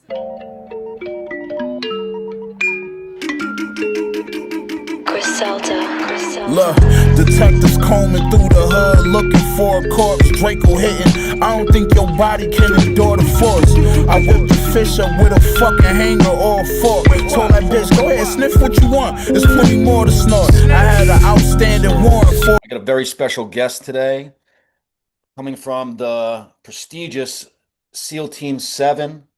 Look, detectives combing through the hood looking for a corpse. Draco hitting. I don't think your body can endure the force. I whipped the fish up with a fucking hanger or a fork. Told that bitch, go ahead, sniff what you want. There's plenty more to snort. I had an outstanding warrant for. I got a very special guest today, coming from the prestigious SEAL Team 7,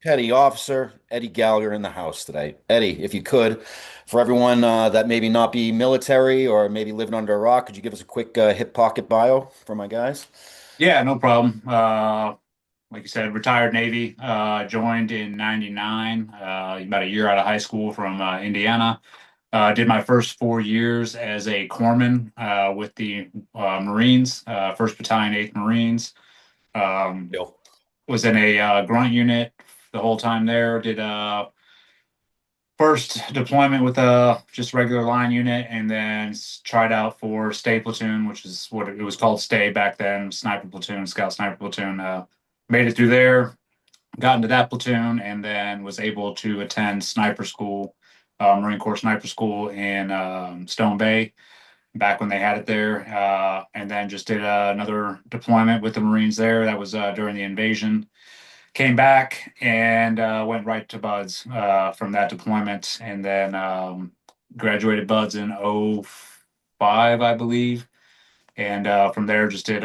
Petty Officer Eddie Gallagher in the house today. Eddie, if you could, for everyone that maybe not be military or maybe living under a rock, could you give us a quick hip pocket bio for my guys? Yeah, no problem. Like you said, retired Navy, joined in 99, about a year out of high school from Indiana. Did my first 4 years as a corpsman with the Marines, 1st Battalion, 8th Marines. Um, Bill. was in a grunt unit the whole time there. Did first deployment with a just regular line unit, and then tried out for Stay Platoon, which is what it was called, Stay back then, Sniper Platoon, Scout Sniper Platoon. Made it through there, got into that platoon, and then was able to attend sniper school, Marine Corps sniper school in Stone Bay back when they had it there. And then just did another deployment with the Marines there. That was during the invasion. Came back and went right to Buds from that deployment, and then graduated Buds in '05, I believe. And from there, just did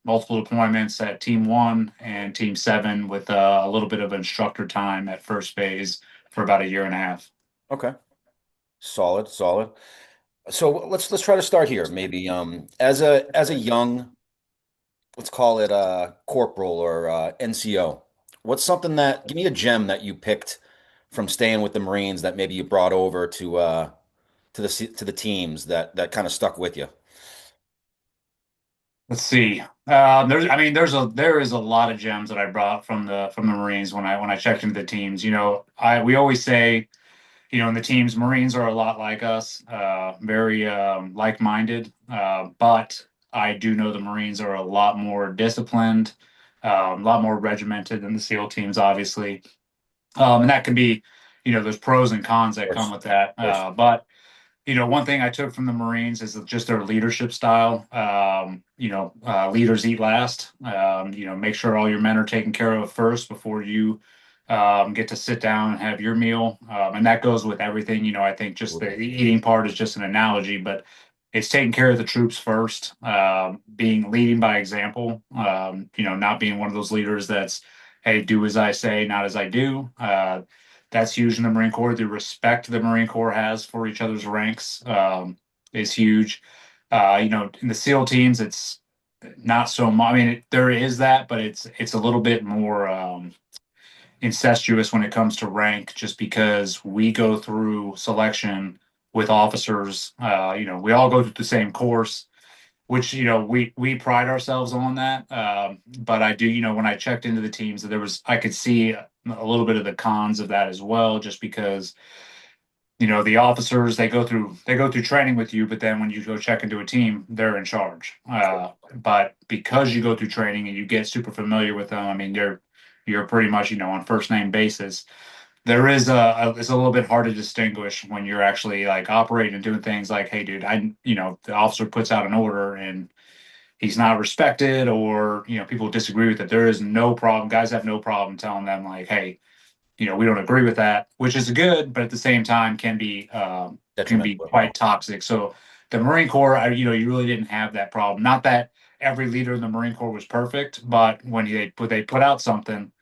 multiple deployments at Team 1 and Team 7 with a little bit of instructor time at first phase for about a year and a half. Okay. Solid, solid. So let's try to start here. Maybe as a young, let's call it corporal or NCO. What's something that give me a gem that you picked from staying with the Marines that maybe you brought over to the teams that kind of stuck with you? Let's see. There is a lot of gems that I brought from the Marines when I checked into the teams. We always say, in the teams, Marines are a lot like us, very like-minded. But I do know the Marines are a lot more disciplined, a lot more regimented than the SEAL teams, obviously. And that can be, there's pros and cons that Of come course, with that. of course. But one thing I took from the Marines is just their leadership style. Leaders eat last. Make sure all your men are taken care of first before you get to sit down and have your meal. And that goes with everything. I think just the eating part is just an analogy, but it's taking care of the troops first, leading by example, not being one of those leaders that's, hey, do as I say, not as I do. That's huge in the Marine Corps. The respect the Marine Corps has for each other's ranks is huge. In the SEAL teams, it's not so much. I mean, there is that, but it's a little bit more incestuous when it comes to rank, just because we go through selection with officers. We all go through the same course, which we pride ourselves on that. But I do, when I checked into the teams, I could see a little bit of the cons of that as well, just because the officers, they go through training with you, but then when you go check into a team, they're in charge. But because you go through training and you get super familiar with them, I mean, you're pretty much on first name basis. There is it's a little bit hard to distinguish when you're actually like operating and doing things like, hey, dude, the officer puts out an order and he's not respected, or people disagree with it. There is no problem. Guys have no problem telling them like, hey, we don't agree with that, which is good, but at the same time can be Detrimental. quite toxic. So the Marine Corps, you really didn't have that problem. Not that every leader in the Marine Corps was perfect, but when they put out something,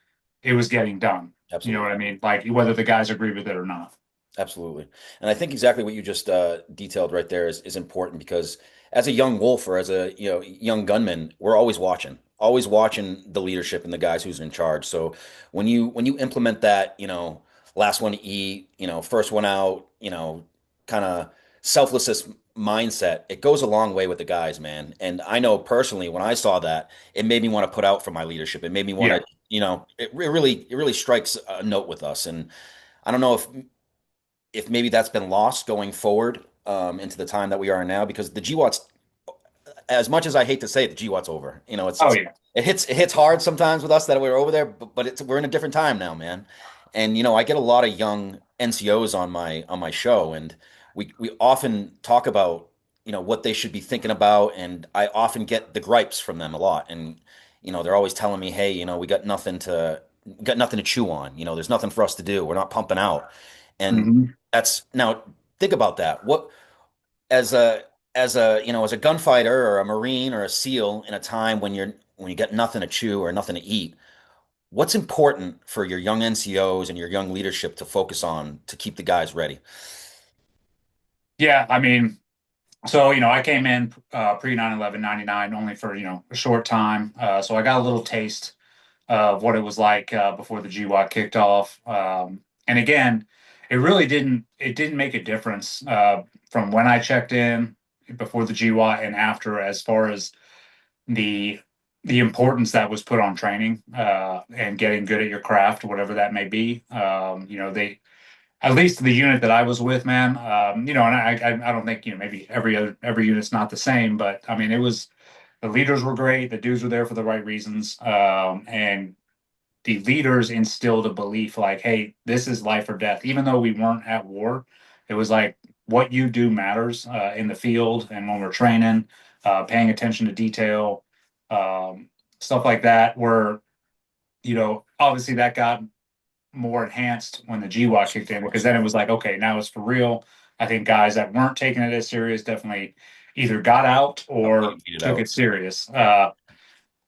it was getting done. You know Absolutely. what I mean? Like whether the guys agree with it or not. Absolutely. And I think exactly what you just detailed right there is important because as a young wolf or as a young gunman, we're always watching the leadership and the guys who's in charge. So when you implement that, last one to eat, first one out, kind of selfless mindset, it goes a long way with the guys, man. And I know personally when I saw that, it made me want to put out for my leadership. It made me want Yeah. to, it really strikes a note with us. And I don't know if maybe that's been lost going forward into the time that we are now because the GWAT's as much as I hate to say it, the GWAT's over. Oh yeah. It hits hard sometimes with us that we're over there, but we're in a different time now, man. And I get a lot of young NCOs on my show, and we often talk about what they should be thinking about, and I often get the gripes from them a lot, and they're always telling me, hey, we got nothing to chew on. There's nothing for us to do. We're not pumping out, and Mhm. that's now think about that. What as a as a gunfighter or a Marine or a SEAL in a time when you got nothing to chew or nothing to eat, what's important for your young NCOs and your young leadership to focus on to keep the guys ready? Yeah, I mean, so I came in pre 9/11 '99 only for a short time, so I got a little taste of what it was like before the GWAT kicked off. And again, it didn't make a difference from when I checked in before the GWAT and after, as far as the the importance that was put on training and getting good at your craft, whatever that may be. They, at least the unit that I was with, man. And I don't think maybe every unit's not the same, but I mean it was, the leaders were great, the dudes were there for the right reasons, and the leaders instilled a belief like, hey, this is life or death. Even though we weren't at war, it was like what you do matters in the field and when we're training, paying attention to detail, um, stuff like that. Where obviously that got more enhanced when the GWAT kicked Of in, because course. then it was like, okay, now it's for real. I think guys that weren't taking it as serious definitely either got out Oh, or you beat it took out. it serious.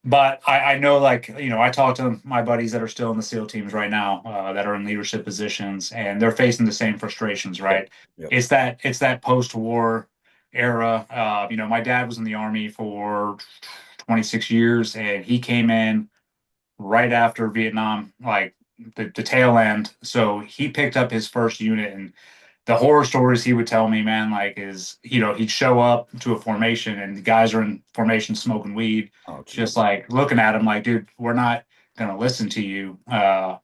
But I know, like, I talk to my buddies that are still in the SEAL teams right now, that are in leadership positions, and they're facing the same frustrations, Yep. right? Yep. It's that post-war era. My dad was in the Army for 26 years, and he came in right after Vietnam, like the tail end. So he picked up his first unit, and the horror stories he would tell me, man, like, is he'd show up to a formation and the guys are in formation smoking weed, Oh, just geez. like looking at him like, dude, we're not gonna listen to you.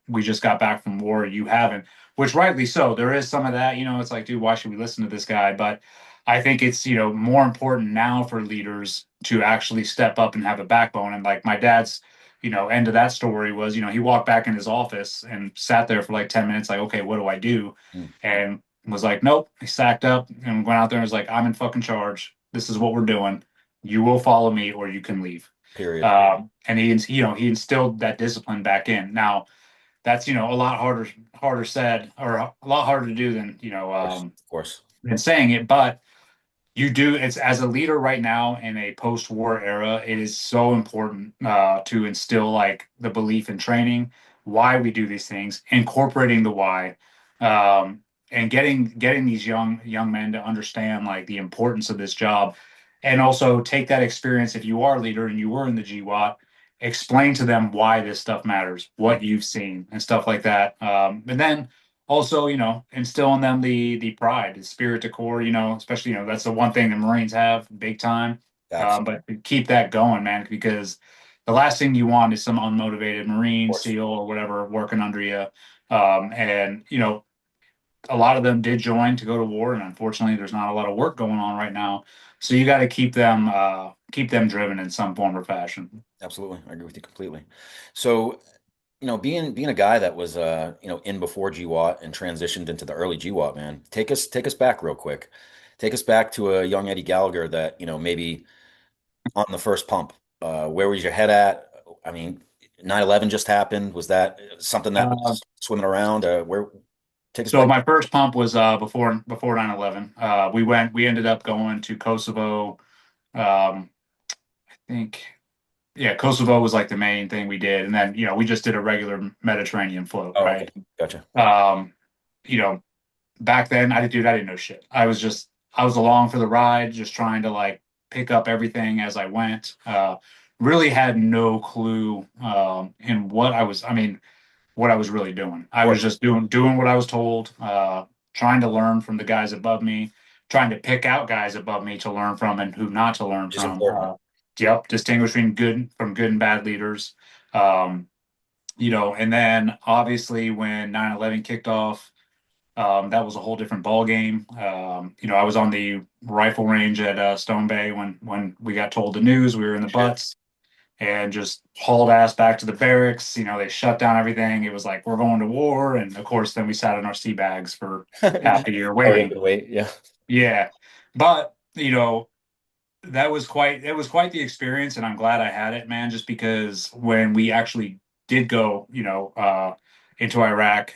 We just got back from war, you haven't. Which rightly so. There is some of that, it's like, dude, why should we listen to this guy? But I think it's more important now for leaders to actually step up and have a backbone. And like my dad's end of that story was, he walked back in his office and sat there for like 10 minutes, like, okay, what do I do? Mm, And was like, nope. He sacked up and went out there and was like, I'm in fucking charge. This is what we're doing. You will follow me or you can leave. period. And he instilled that discipline back in. Now that's, a lot harder said, or a lot harder to do than, Of course. Of course. than saying it. But you do, it's, as a leader right now in a post-war era, it is so important to instill like the belief in training, why we do these things, incorporating the why, um, and getting these young men to understand like the importance of this job, and also take that experience, if you are a leader and you were in the GWAT, explain to them why this stuff matters, Mm, what you've seen and stuff like that, and then also, instill in them the pride, the spirit to core, especially, that's the one thing the Marines have big time. facts. Of But keep that going, man, because the last thing you want is some unmotivated Marine, course. SEAL, or whatever working under you. And a lot of them did join to go to war, and unfortunately, there's not a lot of work going on right now. So you got to keep them driven in some form or fashion. Absolutely. I agree with you completely. So, being a guy that was in before GWAT and transitioned into the early GWAT, man, take us back real quick. Take us back to a young Eddie Gallagher that, maybe on the first pump. Where was your head at? I mean, 9/11 just happened. Was that something that Uh, was swimming around? Where take us So back? my first pump was before 9/11. We ended up going to Kosovo. I think, yeah, Kosovo was like the main thing we did, and then we just did a regular Mediterranean float, Oh, okay. right? Gotcha. Um, you know, Back then I didn't know shit. I was along for the ride, just trying to like pick up everything as I went. Really had no clue in what I was. I mean, what I was really doing. Of I was course. just doing what I was told, trying to learn from the guys above me, trying to pick out guys above me to learn from and who not to learn Which is from. important. Yep, distinguishing good and bad leaders. And then obviously when 9/11 kicked off, That was a whole different ball game. I was on the rifle range at Stone Bay when we got told the news. We were in the Shit. butts and just hauled ass back to the barracks. They shut down everything. It was like we're going to war, and of course, then we sat in our sea bags for half a year Oh, we have waiting. to wait. Yeah. Yeah, but that was quite the experience, and I'm glad I had it, man. Just because when we actually did go, into Iraq,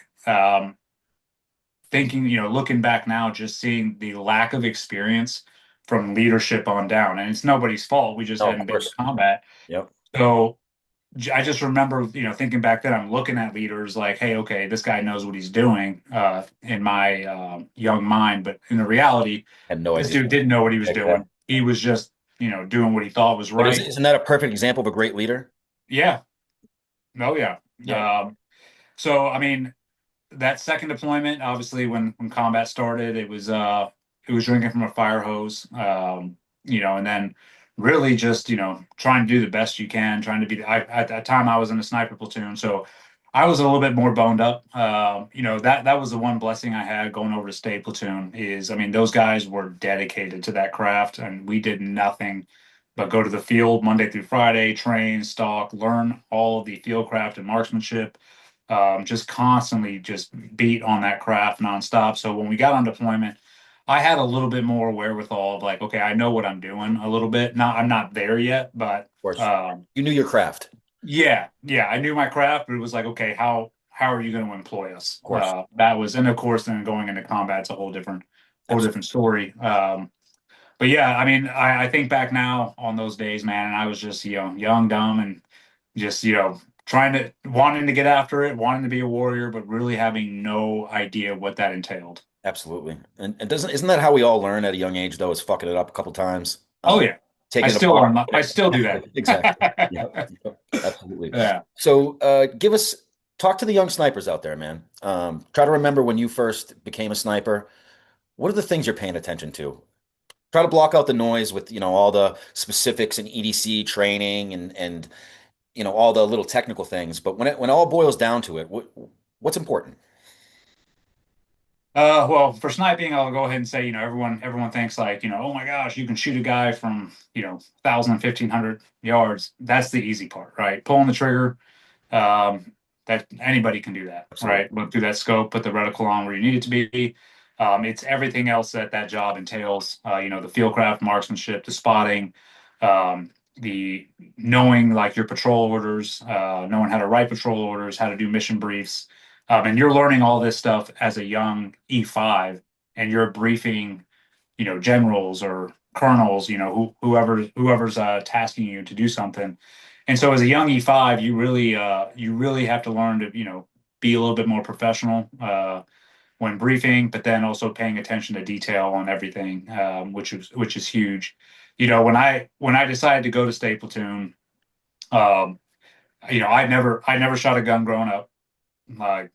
thinking, looking back now, just seeing the lack of experience from leadership on down, and it's nobody's fault. We just No, of hadn't been to course. combat. Yep. So I just remember, thinking back then, I'm looking at leaders like, hey, okay, this guy knows what he's doing, in my young mind, but in the reality, Had no this idea. dude didn't know what he was Heck yeah. doing. He was just, doing what he thought was But right. isn't that a perfect example of a great leader? Yeah. Oh yeah. Yeah. So I mean, that second deployment, obviously, when combat started, it was drinking from a fire hose, and then really just trying to do the best you can, trying to be. At that time I was in a sniper platoon, so I was a little bit more boned up. That was the one blessing I had going over to state platoon is, I mean, those guys were dedicated to that craft, and we did nothing but go to the field Monday through Friday, train, stalk, learn all of the field craft and marksmanship, just constantly just beat on that craft nonstop. So when we got on deployment, I had a little bit more wherewithal of like, okay, I know what I'm doing a little bit. Not, I'm not there yet, but Of course. You knew your craft. Of yeah, I knew my craft, but it was like, okay, how are you going to employ us? course. That was, and of course, then going into combat, it's a whole Absolutely. different story. But yeah, I mean, I think back now on those days, man, and I was just, young, dumb, and just, wanting to get after it, wanting to be a warrior, but really having no idea what that entailed. Absolutely. And doesn't isn't that how we all learn at a young age though, is fucking it up a couple times? Oh yeah, Taking it apart. I still do that. Exactly. Exactly. Yep. Yep. Absolutely. Yeah. So talk to the young snipers out there, man. Try to remember when you first became a sniper. What are the things you're paying attention to? Try to block out the noise with, all the specifics and EDC training and all the little technical things. But when it all boils down to it, what's important? Well, for sniping, I'll go ahead and say, everyone thinks like, oh my gosh, you can shoot a guy from, 1,000 and 1,500 yards. That's the easy part, right? Pulling the trigger, um, that anybody can do that, Absolutely. right? Look through that scope, put the reticle on where you need it to be. It's everything else that job entails. The fieldcraft, marksmanship, the spotting, the knowing like your patrol orders, knowing how to write patrol orders, how to do mission briefs, and you're learning all this stuff as a young E5, and you're briefing, generals or colonels, whoever's tasking you to do something. And so as a young E5, you really have to learn to, be a little bit more professional when briefing, but then also paying attention to detail on everything, which is huge. When I decided to go to state platoon, um, I never shot a gun growing up.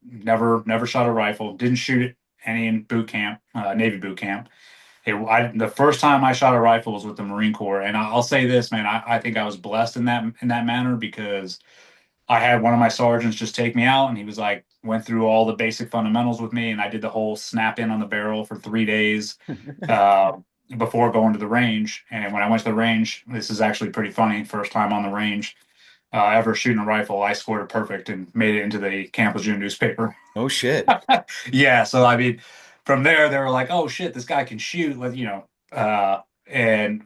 Never shot a rifle. Didn't shoot it any in boot camp, Navy boot camp. The first time I shot a rifle was with the Marine Corps, and I'll say this, man, I think I was blessed in that manner because I had one of my sergeants just take me out, and he was like, went through all the basic fundamentals with me, and I did the whole snap in on the barrel for 3 days uh, before going to the range. And when I went to the range, this is actually pretty funny. First time on the range, ever shooting a rifle, I scored a perfect and made it into the Camp Lejeune newspaper. Oh shit. Yeah, so I mean, from there they were like, "Oh shit, this guy can shoot!" And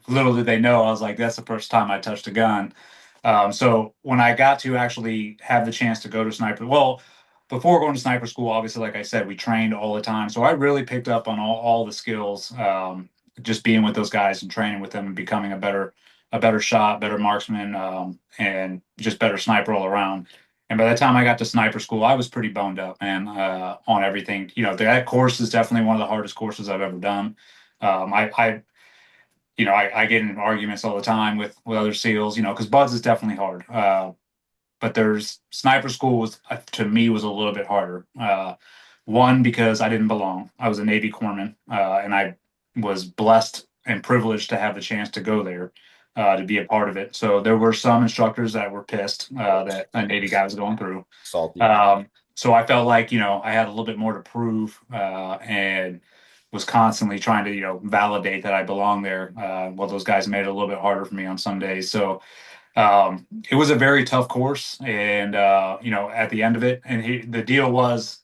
little did they know, I was like, "That's the first time I touched a gun." So when I got to actually have the chance to go to sniper, well, before going to sniper school, obviously, like I said, we trained all the time, so I really picked up on all the skills, just being with those guys and training with them and becoming a better shot, better marksman, and just better sniper all around. And by the time I got to sniper school, I was pretty boned up, man, on everything. That course is definitely one of the hardest courses I've ever done. I get in arguments all the time with other SEALs, because Buds is definitely hard. But there's sniper school was to me was a little bit harder. One, because I didn't belong. I was a Navy corpsman, and I was blessed and privileged to have the chance to go there, to be a part of it. So there were some instructors that were pissed, that a Navy guy was going through. Salty. Um, So I felt like, I had a little bit more to prove, and was constantly trying to, validate that I belong there. Well, those guys made it a little bit harder for me on some days. So it was a very tough course. And, at the end of it, and the deal was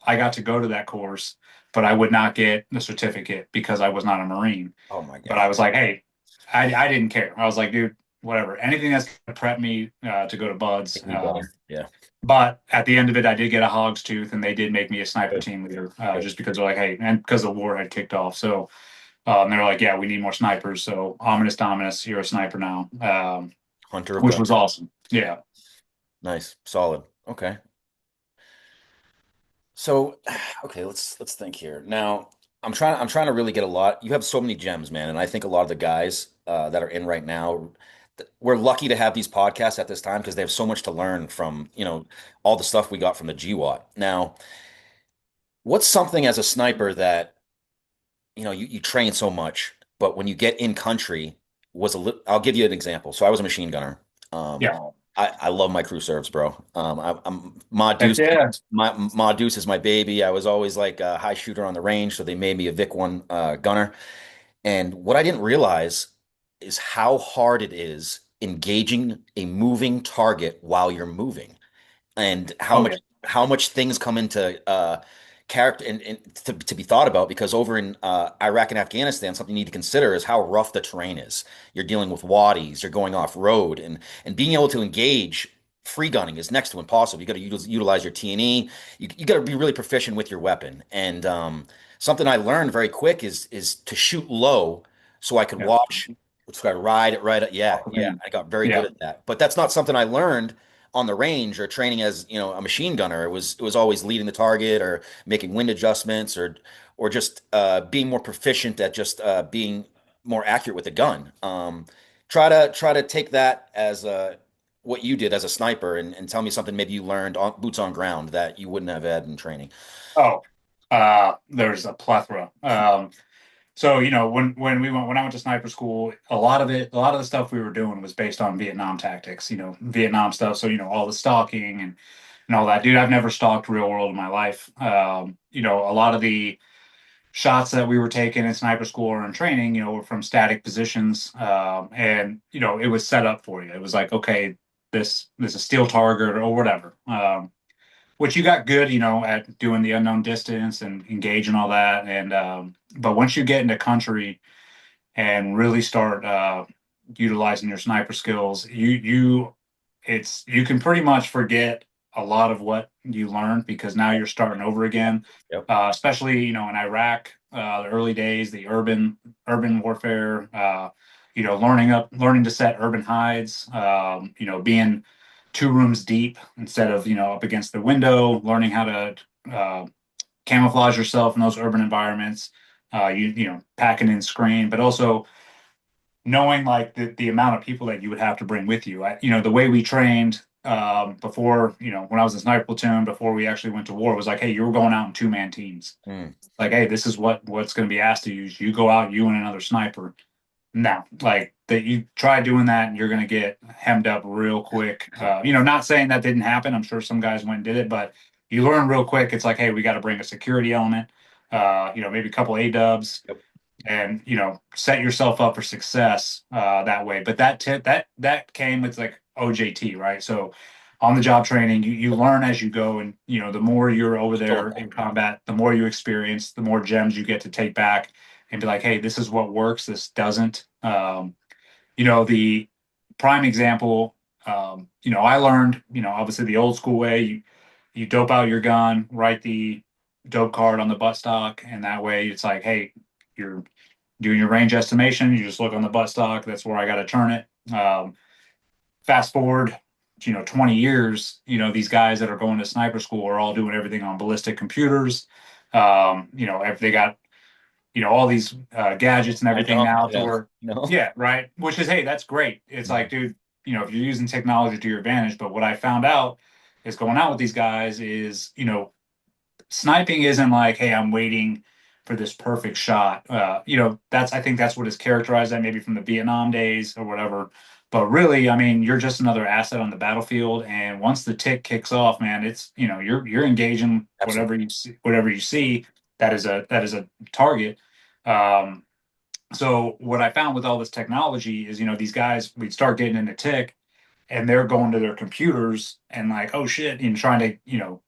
I got to go to that course, but I would not get the certificate because I was not a Marine. Oh my But I God. was like, hey, I didn't care. I was like, dude, whatever. Anything that's going to prep me to go to Buds. Make me better. Yeah. But at the end of it, I did get a hog's tooth, and they did make me a sniper Good. team leader, Good. just because they're like, hey, and because the war had kicked off. So they're like, yeah, we need more snipers. So ominous dominus, you're a sniper now, Hunter of which God. was awesome. Yeah. Nice. Solid. Okay. So, okay, let's think here. Now, I'm trying to really get a lot. You have so many gems, man, and I think a lot of the guys that are in right now, we're lucky to have these podcasts at this time because they have so much to learn from, all the stuff we got from the GWAT. Now, what's something as a sniper that, you train so much, but when you get in country I'll give you an example. So I was a machine gunner. Um, Yeah. I love my crew serves, bro. I'm Ma Heck Deuce. yeah. My Deuce is my baby. I was always like a high shooter on the range, so they made me a Vic One gunner. And what I didn't realize is how hard it is engaging a moving target while you're moving and Oh, yeah. how much things come into character and to be thought about because over in Iraq and Afghanistan, something you need to consider is how rough the terrain is. You're dealing with wadis, you're going off road, and being able to engage free gunning is next to impossible. You got to utilize your T&E. You got to be really proficient with your weapon. And something I learned very quick is to shoot low so I could Yeah. watch. So I ride it right. Yeah, Off the yeah, man. I got very good Yeah. at that. But that's not something I learned on the range or training as a machine gunner. It was always leading the target or making wind adjustments or just being more proficient at just being more accurate with the gun. Try to take that as what you did as a sniper and tell me something maybe you learned on boots on ground that you wouldn't have had in training. Oh, there's a plethora. So, when I went to sniper school, a lot of the stuff we were doing was based on Vietnam tactics, Vietnam stuff. So, all the stalking and all that. Dude, I've never stalked real world in my life. A lot of the shots that we were taking in sniper school or in training, were from static positions. And, it was set up for you. It was like, okay, this is a steel target or whatever. Which you got good, at doing the unknown distance and engage and all that. And but once you get into country and really start utilizing your sniper skills, you can pretty much forget a lot of what you learned because now you're starting over again. Yep. Especially in Iraq, the early days, the urban warfare. Learning to set urban hides. Being two rooms deep instead of up against the window. Learning how to camouflage yourself in those urban environments. Packing in screen, but also knowing like the amount of people that you would have to bring with you. The way we trained before, when I was in sniper platoon, before we actually went to war, was like, hey, you were going out in two-man teams. Mm. Like, hey, this is what's going to be asked of you. You go out, you and another sniper. No, like that you try doing that and you're going to get hemmed up real quick. Not saying that didn't happen. I'm sure some guys went and did it, but you learn real quick. It's like, hey, we got to bring a security element, maybe a couple A dubs Yep. and set yourself up for success that way. But that came with like OJT, right? So on the job training, you learn as you go, and the more you're over So there in important. combat, the more you experience, the more gems you get to take back and be like, hey, this is what works, this doesn't. The prime example, I learned, obviously the old school way. You dope out your gun, write the dope card on the buttstock, and that way it's like, hey, you're doing your range estimation. You just look on the buttstock. That's where I got to turn it. Fast forward, 20 years. These guys that are going to sniper school are all doing everything on ballistic computers. If they got all these gadgets and My everything job. now to Yeah. where, No. yeah, right. Which is, hey, that's great. It's like, Mhm. dude, if you're using technology to your advantage. But what I found out is going out with these guys is, sniping isn't like, hey, I'm waiting for this perfect shot. I think that's what is characterized that maybe from the Vietnam days or whatever. But really, I mean, you're just another asset on the battlefield. And once the tick kicks off, man, it's, you know, you're engaging Absolutely. whatever you see that is a target. Um, so what I found with all this technology is, you know, these guys, we'd start getting into tick and they're going to their computers and like, oh shit, and trying to, you know,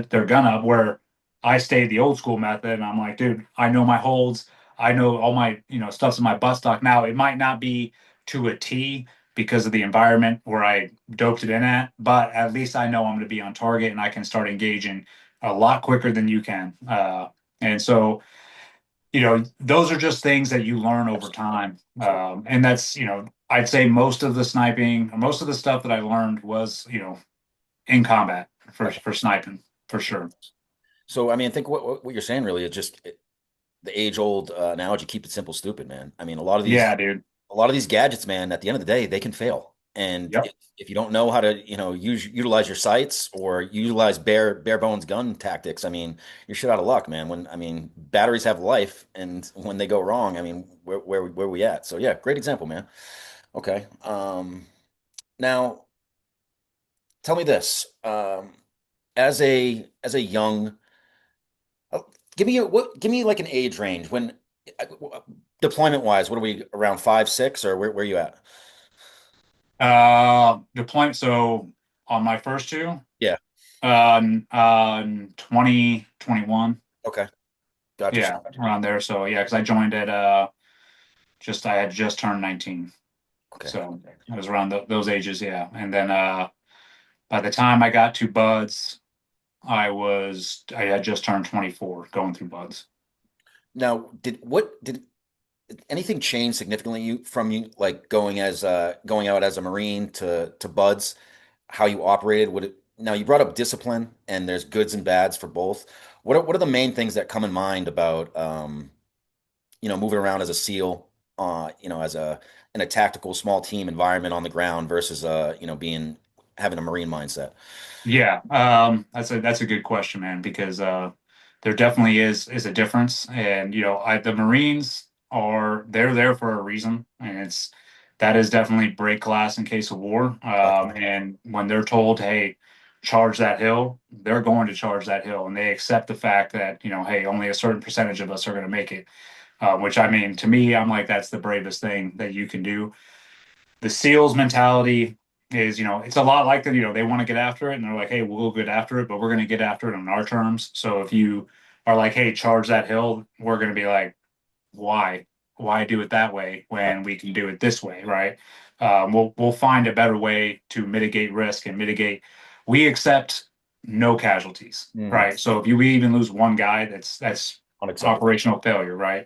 their gun up, where I stayed the old school method. And I'm like, dude, I know my holds. I know all my, you know, stuff's in my butt stock. Now it might not be to a T because of the environment where I doped it in at, but at least I know I'm going to be on target and I can start engaging a lot quicker than you can. And so, you know, those are just things that you learn over time. Absolutely. And that's, you know, I'd say most of the sniping, or most of the stuff that I learned was, you know, in combat Okay. for sniping, for sure. So, I mean, I think what you're saying really is just the age old analogy: keep it simple, stupid, man. I mean, Yeah, dude. a lot of these gadgets, man, at the end of the day, they can fail. And Yep. if you don't know how to, you know, utilize your sights or utilize bare bones gun tactics, I mean, you're shit out of luck, man. When I mean, batteries have life, and when they go wrong, I mean, where we at? So yeah, great example, man. Okay. Now tell me this: as a young, oh, give me like an age range when deployment wise. What are we, around 5, 6, or where are you at? Deployment. So on my first two, Yeah. 2021. Okay. Gotcha. Yeah, around there. So yeah, because I joined at I had just turned 19. Okay. So I was around those ages, yeah. And then by the time I got to Buds, I had just turned 24 going through Buds. Now, did anything change significantly from you, like going out as a Marine to Buds, how you operated? Now you brought up discipline, and there's goods and bads for both. What are the main things that come in mind about you know, moving around as a SEAL, you know, as a in a tactical small team environment on the ground versus you know, being having a Marine mindset? Yeah, that's a good question, man, because there definitely is a difference. And you know, the Marines they're there for a reason, and it's that is definitely break glass in case of war. Gotcha. And when they're told, hey, charge that hill, they're going to charge that hill, and they accept the fact that, you know, hey, only a certain percentage of us are going to make it. Which, I mean, to me, I'm like, that's the bravest thing that you can do. The SEALs mentality is, you know, it's a lot like that. You know, they want to get after it, and they're like, hey, we'll get after it, but we're going to get after it on our terms. So if you are like, hey, charge that hill, we're going to be like, why? Why do it that way when we can do it this way, right? We'll find a better way to mitigate risk and mitigate. We accept no casualties, Hmm. right? So if we even lose one guy, that's Unacceptable. operational failure, right?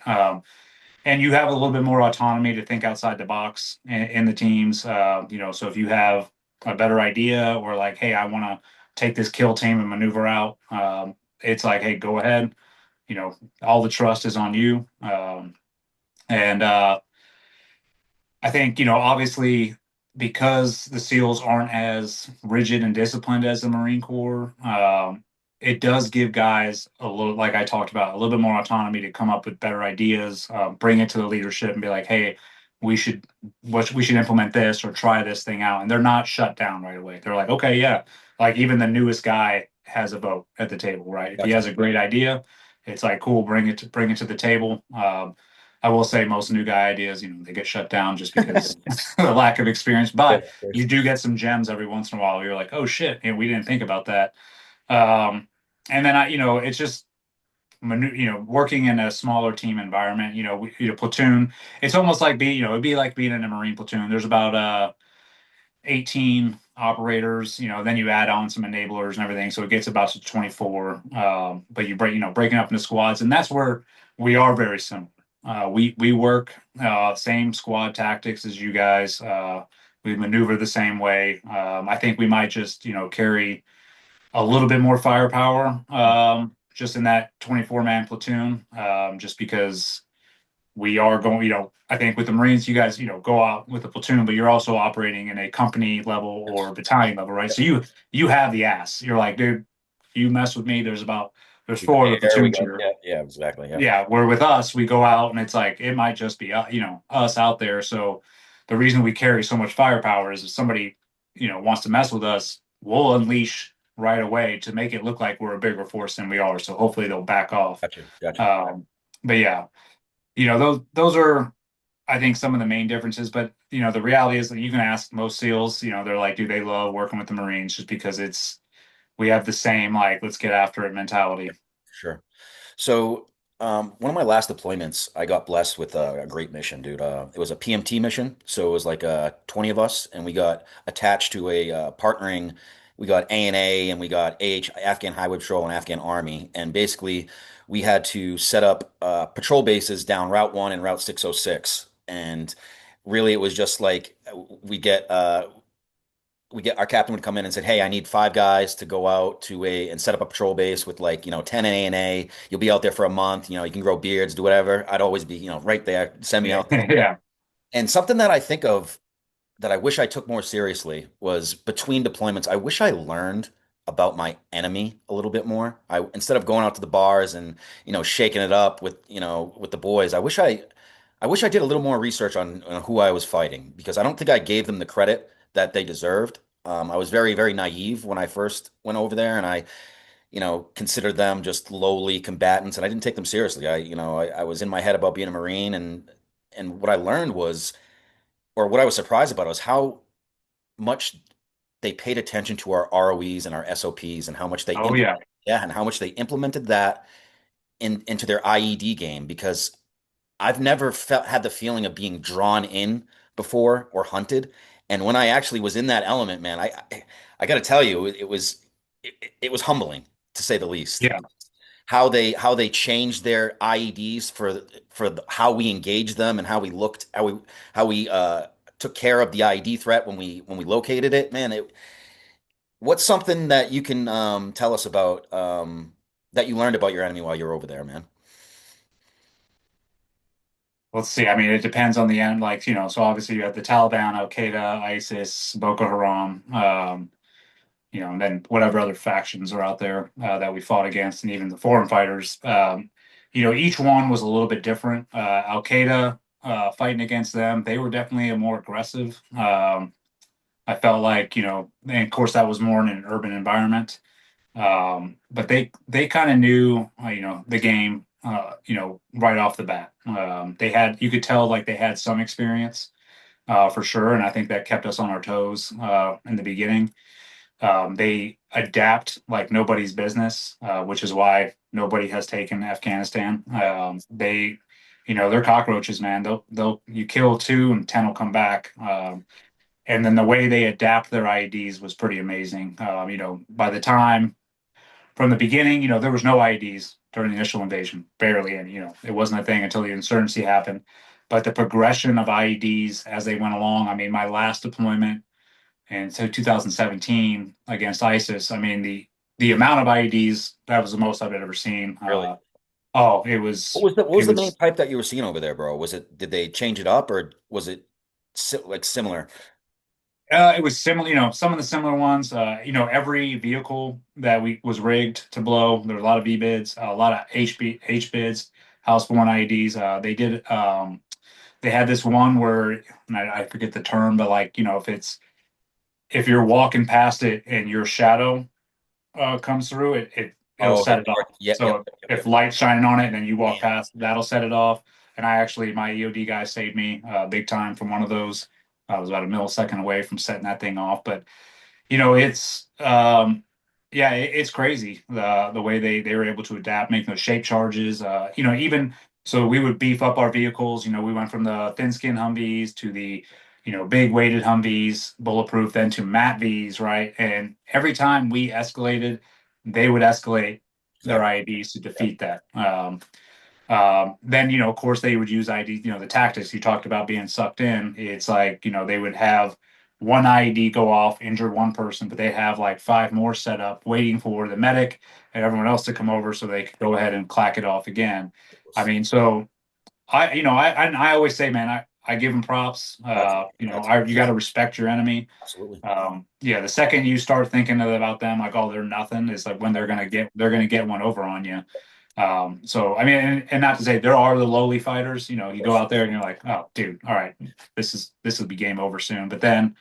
And you have a little bit more autonomy to think outside the box in the teams. You know, so if you have a better idea, or like, hey, I want to take this kill team and maneuver out, it's like, hey, go ahead. You know, all the trust is on you. And I think, you know, obviously, because the SEALs aren't as rigid and disciplined as the Marine Corps, it does give guys a little, like I talked about, a little bit more autonomy to come up with better ideas, bring it to the leadership and be like, hey, we should we should implement this or try this thing out. And they're not shut down right away. They're like, okay, yeah. Like even the newest guy has a vote at the table, right? If he Gotcha. has a great idea, it's like, cool, bring it to the table. I will say most new guy ideas, you know, they get shut down just because of the lack of experience. Yeah, But of you course. do get some gems every once in a while where you're like, oh shit, and we didn't think about that. Um, and then you know, it's just you know, working in a smaller team environment. You know, platoon. It's almost like you know, it'd be like being in a Marine platoon. There's about 18 operators, you know, then you add on some enablers and everything. So it gets about to 24. But you know, breaking up into squads. And that's where we are very similar. We work same squad tactics as you guys. We maneuver the same way. I think we might just, you know, carry a little bit more firepower just in that 24-man platoon, just because we are going, you know, I think with the Marines, you guys, you know, go out with a platoon, but you're also operating in a company level or battalion level, right? So you have the ass. You're like, dude, you mess with me. There's We go four of the here, we platoon go. here. Yeah, yeah, exactly. Yeah. Yeah, where with us, we go out and it's like it might just be you know, us out there. So the reason we carry so much firepower is if somebody, wants to mess with us, we'll unleash right away to make it look like we're a bigger force than we are. So hopefully they'll back off. Gotcha. But yeah, those are, I think, some of the main differences. But the reality is that you can ask most SEALs, they're like, do they love working with the Marines just because we have the same like let's get after it mentality. Sure. So, one of my last deployments, I got blessed with a great mission, dude. It was a PMT mission, so it was like 20 of us, and we got attached to a partnering. We got ANA and we got Afghan Highway Patrol and Afghan Army, and basically we had to set up patrol bases down Route 1 and Route 606, and really it was just like we get our captain would come in and said, "Hey, I need 5 guys to go out to a and set up a patrol base with like 10 A. You'll be out there for a month. You can grow beards, do whatever." I'd always be right there. Send me Yeah, out there. yeah. And something that I think of that I wish I took more seriously was between deployments. I wish I learned about my enemy a little bit more. I instead of going out to the bars and shaking it up with the boys. I wish I did a little more research on who I was fighting because I don't think I gave them the credit that they deserved. I was very, very naive when I first went over there, and I considered them just lowly combatants, and I didn't take them seriously. I was in my head about being a Marine, and what I learned was, or what I was surprised about was how much they paid attention to our ROEs and our SOPs and how much they Oh yeah. yeah, and how much they implemented that into their IED game because I've never had the feeling of being drawn in before or hunted. And when I actually was in that element, man, I got to tell you, it was humbling to say the least. Yeah. How they changed their IEDs for how we engaged them and how we took care of the IED threat when we located it. Man, what's something that you can tell us about that you learned about your enemy while you're over there, man? Let's see. I mean, it depends on the end. Like, so obviously you have the Taliban, Al Qaeda, ISIS, Boko Haram, and then whatever other factions are out there that we fought against, and even the foreign fighters. Each one was a little bit different. Al Qaeda, fighting against them, they were definitely a more aggressive. I felt like, and of course that was more in an urban environment. But they kind of knew, the game, right off the bat. You could tell like they had some experience, for sure. And I think that kept us on our toes, in the beginning. They adapt like nobody's business, which is why nobody has taken Afghanistan. They're cockroaches, man. You kill two and 10 will come back. And then the way they adapt their IEDs was pretty amazing. By the time from the beginning, there was no IEDs during the initial invasion, barely any. It wasn't a thing until the insurgency happened. But the progression of IEDs as they went along, I mean, my last deployment, and so 2017 against ISIS, I mean, the amount of IEDs, that was the most I've ever seen. Really? Oh, What was the main pipe that you were seeing over there, bro? Did they change it up or was it like similar? it was similar, some of the similar ones. Every vehicle that we was rigged to blow. There were a lot of V bids, a lot of H bids, houseborne IEDs. They had this one where, and I forget the term, but like, if you're walking past it and your shadow comes through, it'll Oh, set it off. yeah, yep, So yep, if yep. light's shining on it and then you walk Damn. past, that'll set it off. And my EOD guy saved me big time from one of those. I was about a millisecond away from setting that thing off. But it's yeah, it's crazy the way they were able to adapt, make those shape charges. Even so, we would beef up our vehicles. We went from the thin skin Humvees to the big weighted Humvees, bulletproof, then to Mat Vs, right? And every time we escalated, they would escalate their Exactly. IEDs to defeat that. Then, of course, they would use ID, the tactics you talked about being sucked in. It's like, they would have one IED go off, injure one person, but they have like five more set up waiting for the medic and everyone else to come over so they could go ahead and clack it off again. I mean, so I always say, man, I give them props. That's You got to respect your enemy. absolutely. Yeah, the second you start thinking about them like, oh, they're nothing, is like when they're gonna get one over on you. So I mean, and not to say there are the lowly fighters, you go Yes. out there and you're like, oh, dude, all right, this will be game over soon. But then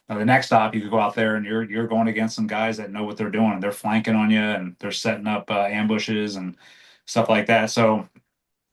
the next stop, you could go out there and you're going against some guys that know what they're doing. They're flanking on you and they're setting up ambushes and stuff like that. So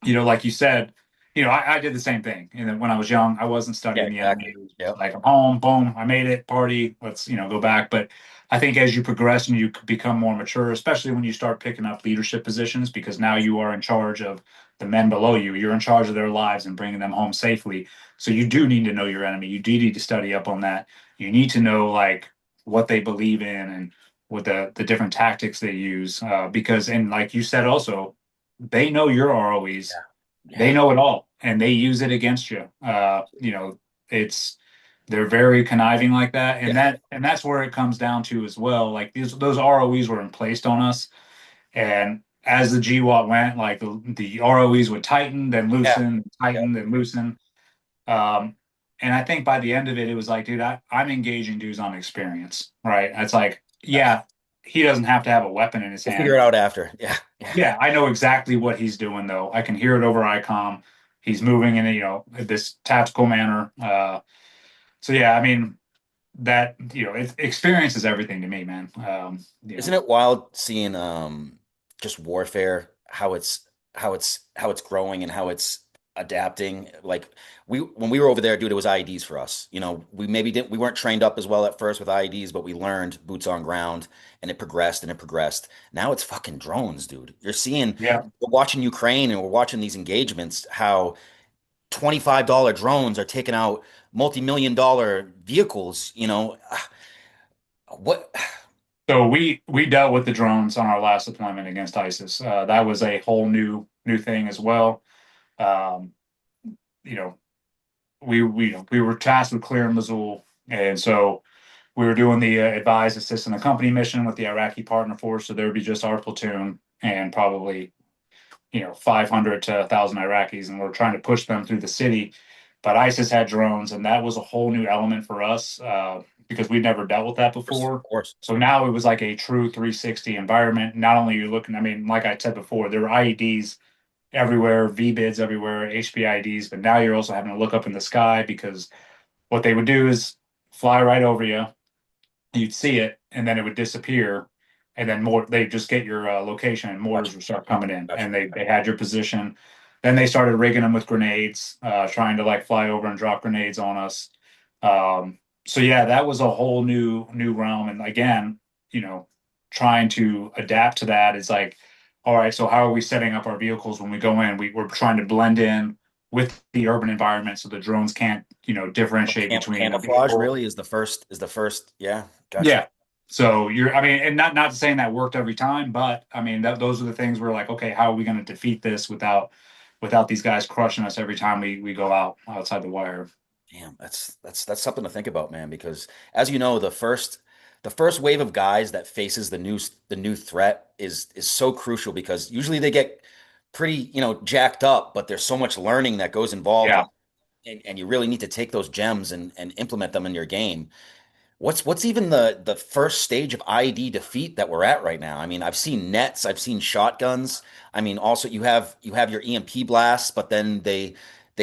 like you said, I did the same thing. And when I was young, I wasn't Yeah, studying the exactly. enemy. Yep. Like I'm home, boom, I made it, party, let's, go back. But I think as you progress and you become more mature, especially when you start picking up leadership positions, because now you are in charge of the men below you, you're in charge of their lives and bringing them home safely. So you do need to know your enemy. You do need to study up on that. You need to know like what they believe in and what the different tactics they use. Because, and like you said, also, they know your ROEs, Yeah. they Yeah. know it all and they use it against you. It's they're very conniving like that, and Yeah. that's where it comes down to as well. Like those ROEs were placed on us, and as the GWAT went, like the ROEs would tighten, then Yeah. loosen, Yep. tighten, then loosen. Um, and I think by the end of it, it was like, dude, I'm engaging dudes on experience, right? It's like, yeah, he doesn't have to have a weapon in his We'll figure hand. it out after. Yeah. Yeah. Yeah, I know exactly what he's doing though. I can hear it over ICOM. He's moving in this tactical manner. So yeah, I mean that experience is everything to me, man. Isn't it wild seeing just warfare, how it's growing and how it's adapting? Like when we were over there, dude, it was IEDs for us. We weren't trained up as well at first with IEDs, but we learned boots on ground and it progressed and it progressed. Now it's fucking drones, dude. Yeah. We're watching Ukraine and we're watching these engagements, how $25 drones are taking out multi-million dollar vehicles, what So we dealt with the drones on our last deployment against ISIS. That was a whole new thing as well. Um, you know, we were tasked with clearing Mosul, and so we were doing the advise, assist, and accompany mission with the Iraqi partner force. So there would be just our platoon and probably 500 to 1,000 Iraqis, and we're trying to push them through the city. But ISIS had drones, and that was a whole new element for us because we'd never dealt with that of before. course. So now it was like a true 360 environment. Not only you're looking, I mean, like I said before, there were IEDs everywhere, VBIDs everywhere, HBIDs, but now you're also having to look up in the sky because what they would do is fly right over you, you'd see it, and then it would disappear, and then more they just get your location, and Gotcha. mortars would start coming in, Gotcha. and they had your position. Then they started rigging them with grenades, trying to like fly over and drop grenades on us. So yeah, that was a whole new realm, and again, you know, trying to adapt to that is like, all right, so how are we setting up our vehicles when we go in? We're trying to blend in with the urban environment so the drones can't, differentiate between a Camouflage vehicle. really is the first. Yeah, gotcha. Yeah. So I mean, and not saying that worked every time, but I mean, those are the things we're like, okay, how are we going to defeat this without these guys crushing us every time we go outside the wire? Damn, that's something to think about, man, because as you know, the first wave of guys that faces the new threat is so crucial because usually they get pretty, jacked up, but there's so much learning that goes involved Yeah. and you really need to take those gems and implement them in your game. What's even the first stage of IED defeat that we're at right now? I mean, I've seen nets, I've seen shotguns. I mean, also you have your EMP blasts, but then they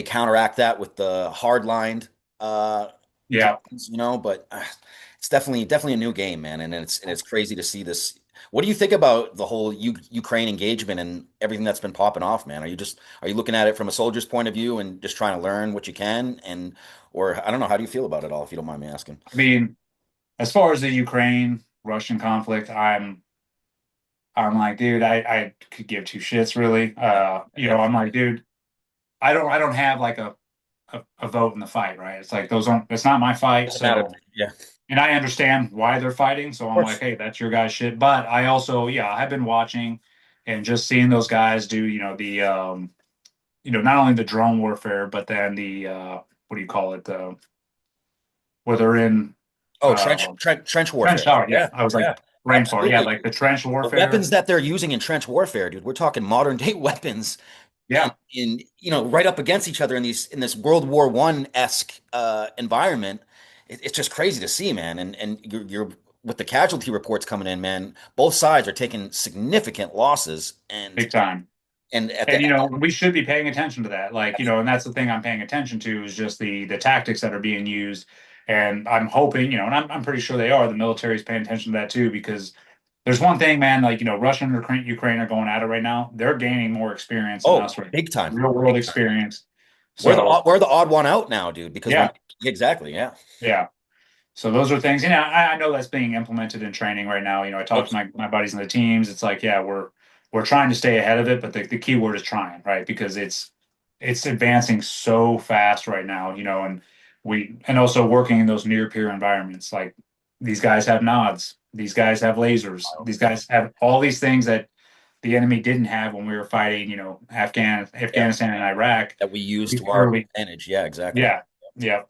counteract that with the hard-lined uh Yeah. drones, but it's definitely a new game, man, and it's crazy to see this. What do you think about the whole Ukraine engagement and everything that's been popping off, man? Are you looking at it from a soldier's point of view and just trying to learn what you can or I don't know, how do you feel about it all, if you don't mind me asking? I mean, as far as the Ukraine Russian conflict, I'm like, dude, I could give two shits really. Yeah. Yeah. I'm like, dude, I don't have like a vote in the fight, right? It's like those aren't it's not my fight. Doesn't matter. So Yeah. Of and I understand why they're fighting. So I'm like, course. hey, that's your guys' shit. But I also, yeah, I've been watching and just seeing those guys do, not only the drone warfare, but then the what do you call it? Where they're in Oh, uh trench trench warfare. tower. Yeah, Yeah. I was like Yeah. brain fart. Yeah, Absolutely. like the trench The warfare. weapons that they're using in trench warfare, dude. We're talking modern day weapons in Yeah, right up against each other in this World War I esque environment. It's just crazy to see, man. And you're with the casualty reports coming in, man, both sides are taking significant losses, Big time. and at And the we should be paying attention to that. Like, and that's the thing I'm paying attention to is just the tactics that are being used. And I'm hoping, and I'm pretty sure they are, the military is paying attention to that too, because there's one thing, man, like, Russia and Ukraine are going at it right now. They're gaining more experience than oh, us right big time. now. Real world experience. We're So we're the odd one out now, dude, because when yeah, exactly, yeah. yeah. So those are things, I know that's being implemented in training right now. I talk to my buddies in the teams. It's like, yeah, we're trying to stay ahead of it, but the key word is trying, right? Because it's advancing so fast right now, and also working in those near peer environments. Like these guys have nods, these guys have lasers, these guys have all these things that the enemy didn't have when we were fighting, Yeah, Afghanistan and Iraq. that we use We to our literally, advantage. Yeah, exactly. yeah, yeah.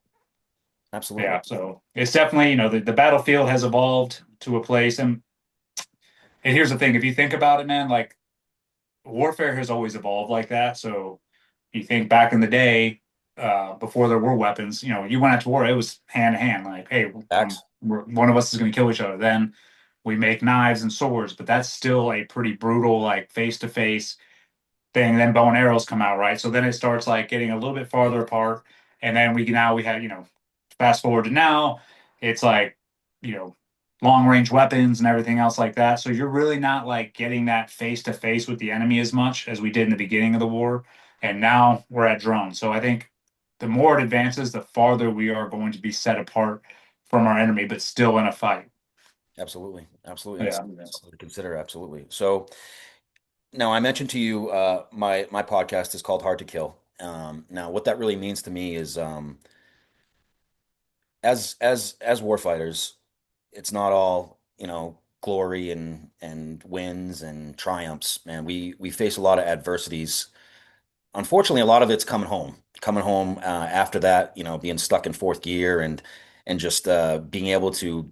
Absolutely. Yeah, so it's definitely, the battlefield has evolved to a place. And here's the thing, if you think about it, man, like warfare has always evolved like that. So you think back in the day, before there were weapons, you went out to war, it was hand to hand, like, hey, Facts. one of us is going to kill each other. Then we make knives and swords, but that's still a pretty brutal, like face to face thing. Then bow and arrows come out, right? So then it starts like getting a little bit farther apart. And then we have, fast forward to now, it's like, you know, long range weapons and everything else like that. So you're really not like getting that face to face with the enemy as much as we did in the beginning of the war. And now we're at drones. So I think the more it advances, the farther we are going to be set apart from our enemy, but still in a fight. Absolutely. Absolutely. That's Yeah. something to consider. Absolutely. So now I mentioned to you, my podcast is called Hard to Kill. Now what that really means to me is, as warfighters, it's not all, glory and wins and triumphs, man. We face a lot of adversities. Unfortunately, a lot of it's coming home after that, being stuck in fourth gear and just being able to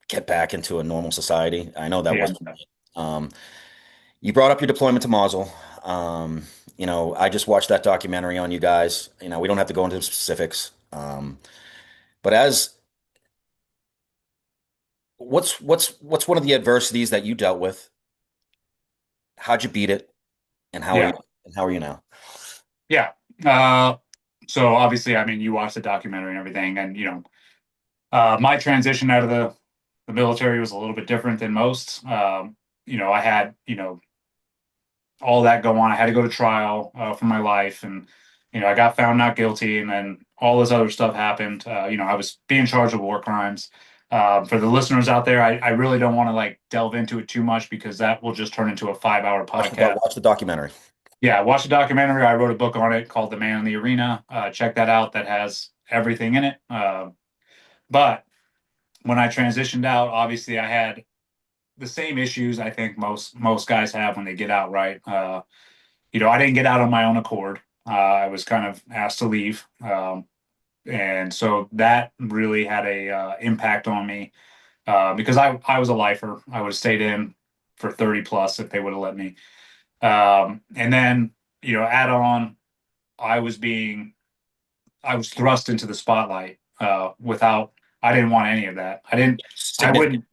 get back into a normal society. I know that Yeah. wasn't. Um, you brought up your deployment to Mosul. Um, I just watched that documentary on you guys. We don't have to go into the specifics. But as what's one of the adversities that you dealt with? How'd you beat it? And how are you? Yeah. And how are you now? Yeah. Uh, so obviously, I mean, you watched the documentary and everything, and my transition out of the military was a little bit different than most. I had all that go on. I had to go to trial for my life, and I got found not guilty, and then all this other stuff happened. I was being charged with war crimes. For the listeners out there, I really don't want to like delve into it too much because that will just turn into a 5 hour podcast. Watch the documentary. Yeah, watch the documentary. I wrote a book on it called The Man in the Arena. Check that out. That has everything in it. But when I transitioned out, obviously I had the same issues I think most guys have when they get out, right? I didn't get out on my own accord. I was kind of asked to leave, and so that really had a impact on me because I was a lifer. I would have stayed in for 30 plus if they would have let me. And then add on, I was being I was thrust into the spotlight without I didn't want any of that. I Significant, wouldn't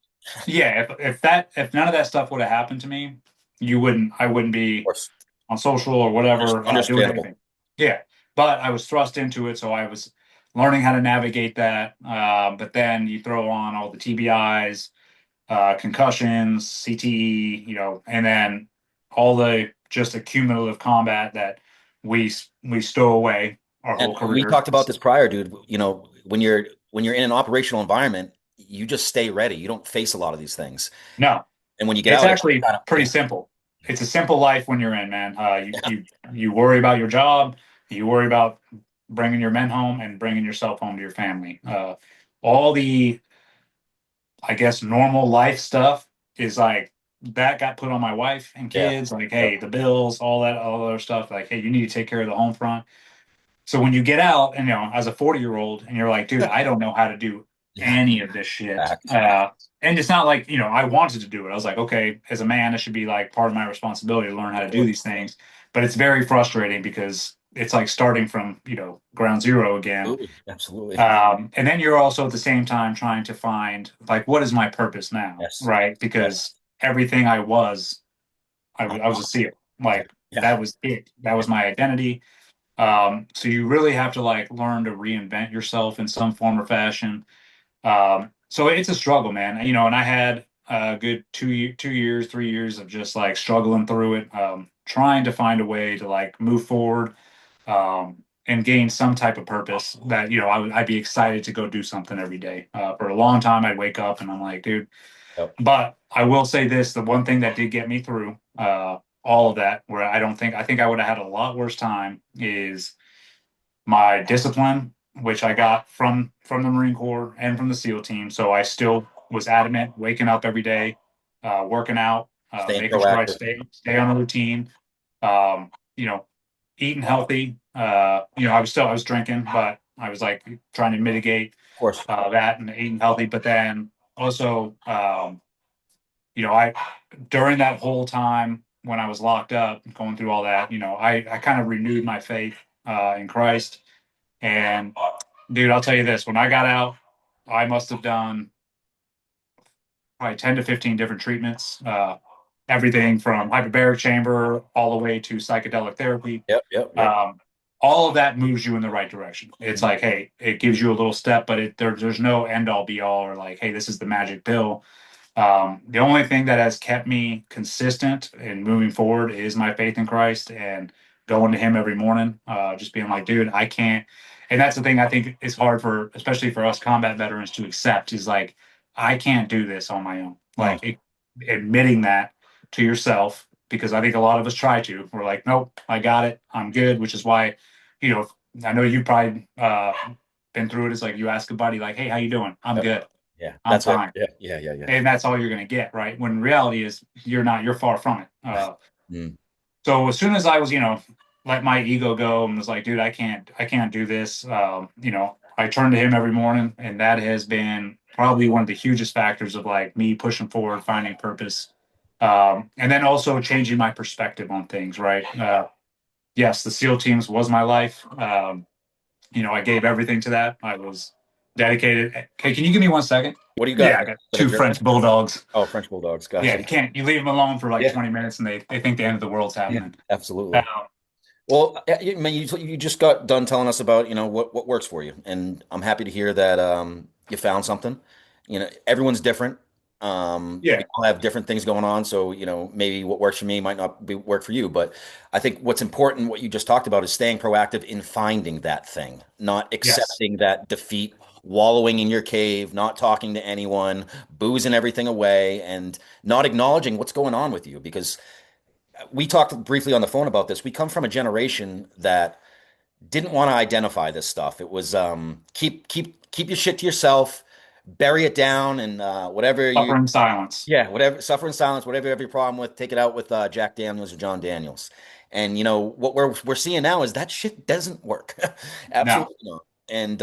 yeah, if none of that stuff would have happened to me, I wouldn't of be course. on social or whatever doing Understandable. anything. Yeah. But I was thrust into it, so I was learning how to navigate that. But then you throw on all the TBIs, concussions, CTE, and then all the just accumulative combat that we stow away our And whole we career. talked about this prior, dude. When you're in an operational environment, you just stay ready. You don't face a lot of these things. No, And when you get it's out, it actually kind of, pretty yeah, simple. It's a simple life when you're in, man. You worry about your job, you worry about bringing your men home and bringing yourself home to your family. All the, I guess, normal life stuff is like that got put on my wife and yeah, kids. Like, yep, hey, the bills, all other stuff. Like, hey, you need to take care of the home front. So when you get out, and as a 40-year-old, and you're like, dude, I don't know how to do yeah, any of this shit. facts. And it's not like, I wanted to do it. I was like, okay, as a man, it should be like part of my responsibility to learn how to do these things. But it's very frustrating because it's like starting from, ground zero again. Absolutely. Absolutely. And then you're also at the same time trying to find like, what is my purpose now? Yes. Right. Yes. Because everything I was, I was a Unlocked. SEAL. Yeah. Like Yeah. that was it. That was my identity. So you really have to like learn to reinvent yourself in some form or fashion. So it's a struggle, man. And I had a good 2 years, 3 years of just like struggling through it, trying to find a way to like move forward, and gain some type of purpose that, I'd be excited to go do something every day. For a long time, I'd wake up and I'm like, dude. Yep. But I will say this: the one thing that did get me through all of that, where I think I would have had a lot worse time, is my discipline, which I got from the Marine Corps and from the SEAL team. So I still was adamant, waking up every day, working out, Staying making sure I proactive. stay on a routine, um, you know, eating healthy. I was drinking, but I was like trying to mitigate Of course. that and eating healthy. But then also, I during that whole time when I was locked up, going through all that, I kind of renewed my faith in Christ. And dude, I'll tell you this: when I got out, I must have done probably 10 to 15 different treatments, everything from hyperbaric chamber all the way to psychedelic therapy. Yep. Yep. Yep. Um, all of that moves you in the right direction. It's Mhm. like, hey, it gives you a little step, but there's no end all be all, or like, hey, this is the magic pill. The only thing that has kept me consistent and moving forward is my faith in Christ and going to Him every morning. Just being like, dude, I can't. And that's the thing I think is hard for, especially for us combat veterans, to accept is like, I can't do this on my own. Mm. Admitting that to yourself, because I think a lot of us try to. We're like, nope, I got it. I'm good, which is why, you know, I know you probably been through it. It's like you ask a buddy, like, hey, how you doing? I'm Yep. good. Yeah. I'm That's it. fine, Yeah. Yeah. Yeah. Yeah. and that's all you're going to get, right? When reality is you're not, you're far from it. Mm. So as soon as I was, let my ego go and was like, dude, I can't do this. I turn to Him every morning, and that has been probably one of the hugest factors of like me pushing forward, finding purpose, and then also changing my perspective on things. Right? Yes, the SEAL teams was my life. I gave everything to that. I was dedicated. Hey, can you give me 1 second? What do you got? Yeah, I Is got that a two German? French bulldogs. Oh, French bulldogs. Yeah, Gotcha. you leave them alone for like Yeah. 20 minutes and they think the end of the world's Yeah. happening. Absolutely. Um, Well, I mean, you just got done telling us about, what works for you, and I'm happy to hear that you found something. Everyone's different. We yeah, all have different things going on, so maybe what works for me might not work for you. But I think what's important, what you just talked about, is staying proactive in finding that thing, not yes, accepting that defeat, wallowing in your cave, not talking to anyone, boozing everything away, and not acknowledging what's going on with you because we talked briefly on the phone about this. We come from a generation that didn't want to identify this stuff. It was keep your shit to yourself, bury it down, and whatever you suffer in silence. yeah, whatever suffer in silence, whatever you have your problem with, take it out with Jack Daniels or John Daniels. And what we're seeing now is that shit doesn't work. No, Absolutely not. And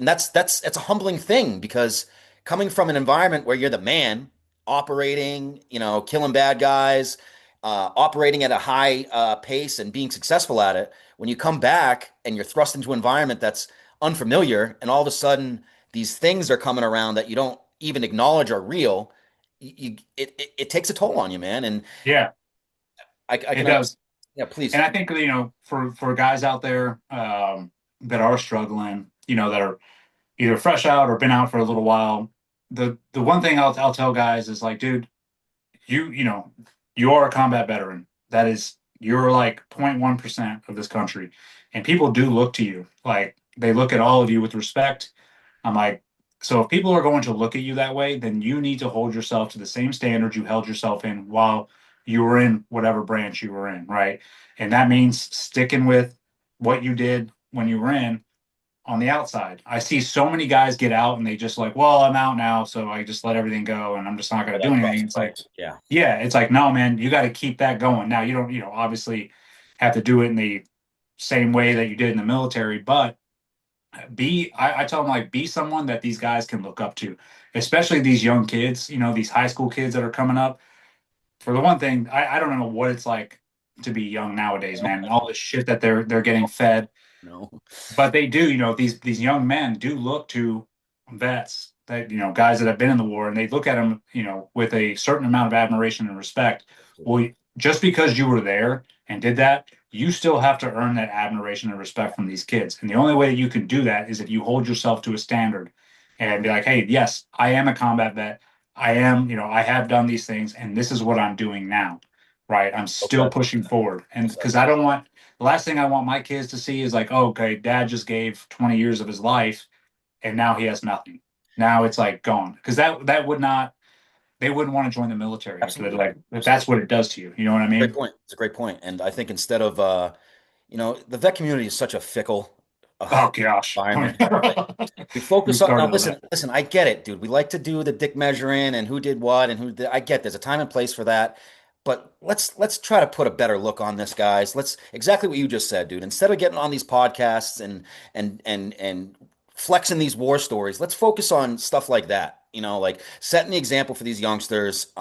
that's a humbling thing because coming from an environment where you're the man operating, killing bad guys, operating at a high pace and being successful at it, when you come back and you're thrust into an environment that's unfamiliar, and all of a sudden these things are coming around that you don't even acknowledge are real, it takes a toll on you, man. And yeah, I it can, does. yeah, please. And I think, for guys out there that are struggling, that are either fresh out or been out for a little while, the one thing I'll tell guys is like, dude, you know, you are a combat veteran. That is, you're like 0.1% of this country. And people do look to you. Like they look at all of you with respect. I'm like, so if people are going to look at you that way, then you need to hold yourself to the same standard you held yourself in while you were in whatever branch you were in, right? And that means sticking with what you did when you were in on the outside. I see so many guys get out and they just like, well, I'm out now, so I just let everything go and I'm just not going to do That anything. cross It's like, yeah. yeah, it's like, no, man, you got to keep that going. Now, you don't, obviously have to do it in the same way that you did in the military, but I tell them like, be someone that these guys can look up to, especially these young kids, these high school kids that are coming up. For the one thing, I don't know what it's like. to be young nowadays, man. All the shit that they're getting fed. No. But they do, these young men do look to vets that, guys that have been in the war, and they look at them, with a certain amount of admiration and respect. Well, just because you were there and did that, you still have to earn that admiration and respect from these kids. And the only way that you can do that is if you hold yourself to a standard and be like, hey, yes, I am a combat vet. I am, I have done these things, and this is what I'm doing now. Right. I'm still pushing forward. And because I don't want, the last thing I want my kids to see is like, oh, okay, dad just gave 20 years of his life and now he has nothing. Now it's like gone. Because that would not, they wouldn't want to join the military. Absolutely. Like, if that's what it does to you. You know what I Great mean? point. It's a great point. And I think instead of, the vet community is such a fickle Oh gosh. environment. We We focus on now. started with Listen, that. listen. I get it, dude. We like to do the dick measuring and who did what and who did. I get there's a time and place for that, but let's try to put a better look on this, guys. Let's exactly what you just said, dude. Instead of getting on these podcasts and flexing these war stories, let's focus on stuff like that. Like setting the example for these youngsters,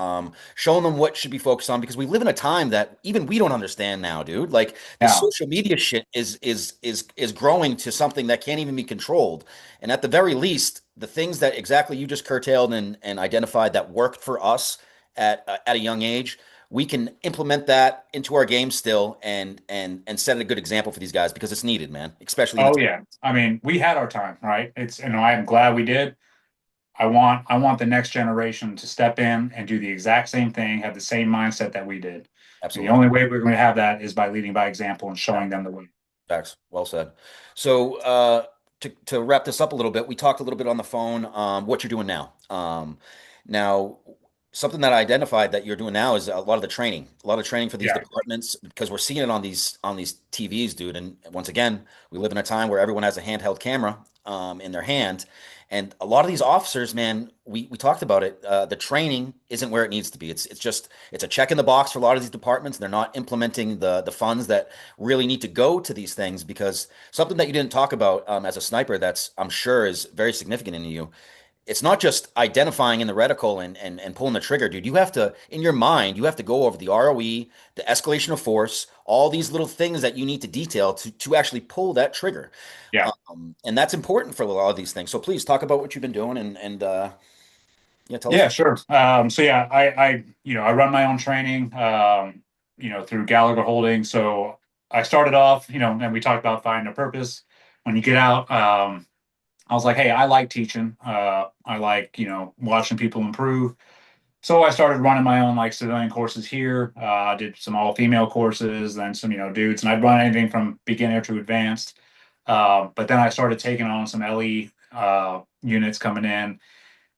showing them what should be focused on because we live in a time that even we don't understand now, dude. Like the Yeah. social media shit is growing to something that can't even be controlled. And at the very least, the things that exactly you just curtailed and identified that worked for us at a young age, we can implement that into our game still and set a good example for these guys because it's needed, man. Especially in Oh the yeah. I mean, we had our time, right? It's, I'm glad we did. I want the next generation to step in and do the exact same thing, have the same mindset that we did. And the absolutely. only way we're going to have that is by leading by example and showing them the way. Facts. Well said. So to wrap this up a little bit, we talked a little bit on the phone. What you're doing now. Now, something that I identified that you're doing now is a lot of training for these Yeah. departments because we're seeing it on these TVs, dude. And once again, we live in a time where everyone has a handheld camera in their hand, and a lot of these officers, man, we talked about it. The training isn't where it needs to be. It's just it's a check in the box for a lot of these departments. They're not implementing the funds that really need to go to these things because something that you didn't talk about as a sniper that's I'm sure is very significant in you. It's not just identifying in the reticle and pulling the trigger, dude. You have to, in your mind, you have to go over the ROE, the escalation of force, all these little things that you need to detail to actually pull that trigger. Yeah. And that's important for a lot of these things. So please talk about what you've been doing and yeah, tell us. Yeah, sure. So yeah, I run my own training, through Gallagher Holding. So I started off, and we talked about finding a purpose. When you get out, I was like, hey, I like teaching. I like, watching people improve. So I started running my own like civilian courses here. Did some all female courses, then some, dudes, and I'd run anything from beginner to advanced. But then I started taking on some LE units coming in,